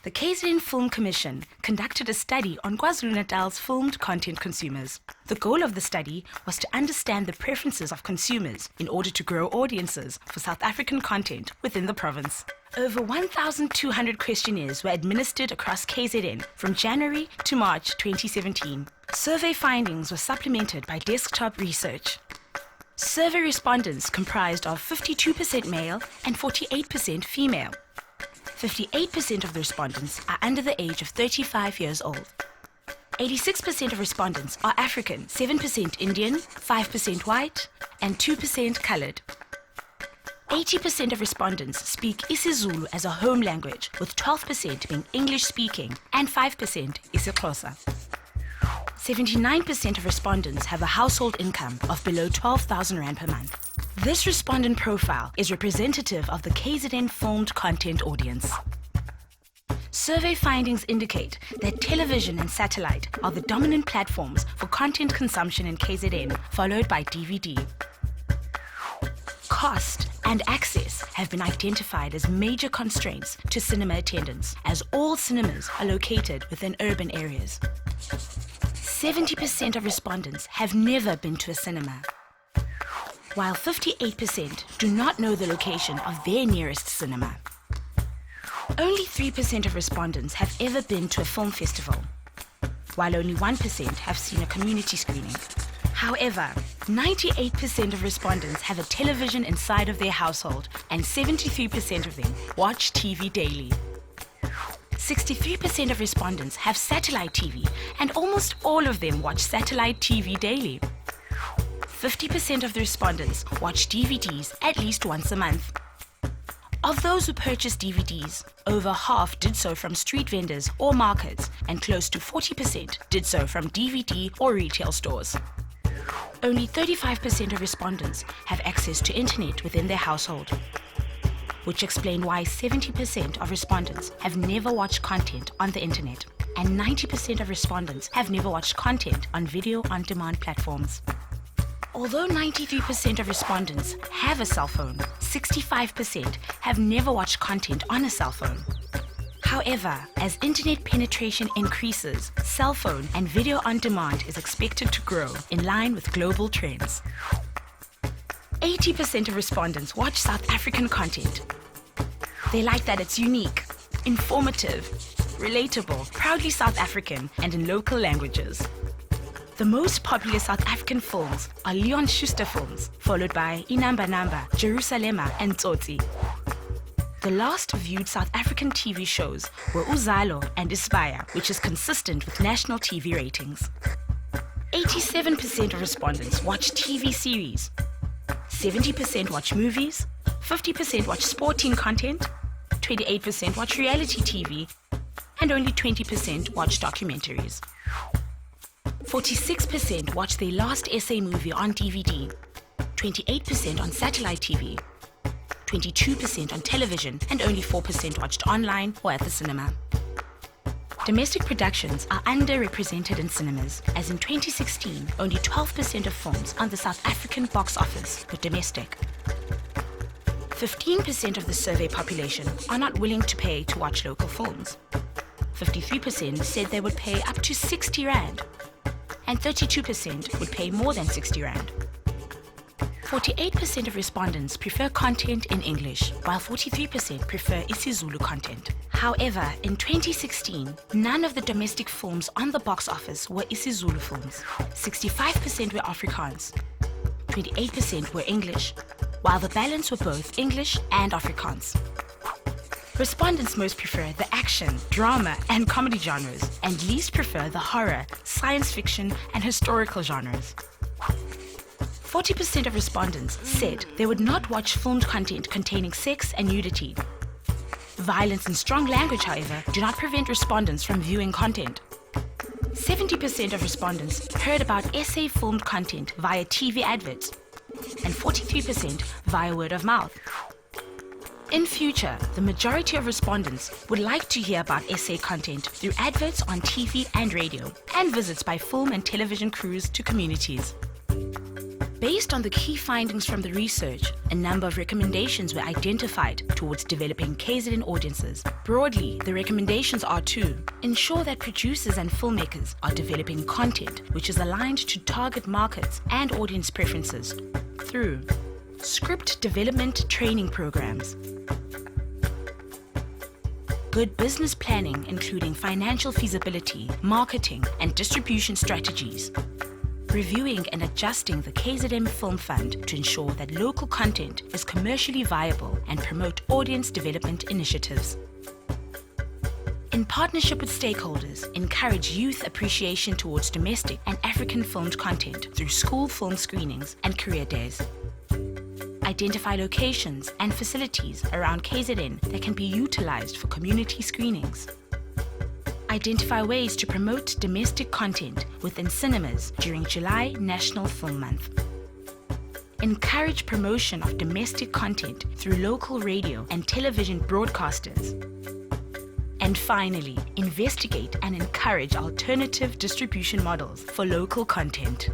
The KZN Film Commission conducted a study on KwaZulu-Natal's filmed content consumers. The goal of the study was to understand the preferences of consumers in order to grow audiences for South African content within the province. Over 1,200 questionnaires were administered across KZN from January to March 2017. Survey findings were supplemented by desktop research. Survey respondents comprised of 52% male and 48% female. 58% of the respondents are under the age of 35 years old. 86% of respondents are African, 7% Indian, 5% white, and 2% colored. 80% of respondents speak isiZulu as a home language, with 12% being English-speaking and 5% isiXhosa. 79% of respondents have a household income of below 12,000 Rand per month. This respondent profile is representative of the KZN filmed content audience. Survey findings indicate that television and satellite are the dominant platforms for content consumption in KZN, followed by DVD. Cost and access have been identified as major constraints to cinema attendance, as all cinemas are located within urban areas. 70% of respondents have never been to a cinema, while 58% do not know the location of their nearest cinema. Only 3% of respondents have ever been to a film festival, while only 1% have seen a community screening. However, 98% of respondents have a television inside of their household, and 73% of them watch TV daily. 63% of respondents have satellite TV, and almost all of them watch satellite TV daily. 50% of the respondents watch DVDs at least once a month. Of those who purchase DVDs, over half did so from street vendors or markets, and close to 40% did so from DVD or retail stores. Only 35% of respondents have access to internet within their household, which explain why 70% of respondents have never watched content on the internet, and 90% of respondents have never watched content on video-on-demand platforms. Although 93% of respondents have a cell phone, 65% have never watched content on a cell phone. However, as internet penetration increases, cell phone and video on demand is expected to grow in line with global trends. 80% of respondents watch South African content. They like that it's unique, informative, relatable, proudly South African, and in local languages. The most popular South African films are Leon Schuster films, followed by Inamba Namba, Jerusalema, and Tsotsi. The last viewed South African TV shows were Uzalo and Ispire, which is consistent with national TV ratings. 87% of respondents watch TV series. 70% watch movies, 50% watch sporting content, 28% watch reality TV, and only 20% watch documentaries. 46% watch their last SA movie on DVD, 28% on satellite TV, 22% on television, and only 4% watched online or at the cinema. Domestic productions are underrepresented in cinemas, as in 2016, only 12% of films on the South African box office were domestic. 15% of the survey population are not willing to pay to watch local films. 53% said they would pay up to 60 Rand, and 32% would pay more than 60 Rand. 48% of respondents prefer content in English, while 43% prefer isiZulu content. However, in 2016, none of the domestic films on the box office were isiZulu films. 65% were Afrikaans, 28% were English, while the balance were both English and Afrikaans. Respondents most prefer the action, drama, and comedy genres, and least prefer the horror, science fiction, and historical genres. 40% of respondents said they would not watch filmed content containing sex and nudity. Violence and strong language, however, do not prevent respondents from viewing content. 70% of respondents heard about SA filmed content via TV adverts, and 43% via word of mouth. In future, the majority of respondents would like to hear about SA content through adverts on TV and radio, and visits by film and television crews to communities. Based on the key findings from the research, a number of recommendations were identified towards developing KZN audiences. Broadly, the recommendations are to ensure that producers and filmmakers are developing content which is aligned to target markets and audience preferences through script development training programs, good business planning including financial feasibility, marketing and distribution strategies, reviewing and adjusting the KZN Film Fund to ensure that local content is commercially viable and promote audience development initiatives. In partnership with stakeholders, encourage youth appreciation towards domestic and African filmed content through school film screenings and career days. Identify locations and facilities around KZN that can be utilized for community screenings. Identify ways to promote domestic content within cinemas during July National Film Month. Encourage promotion of domestic content through local radio and television broadcasters. And finally, investigate and encourage alternative distribution models for local content.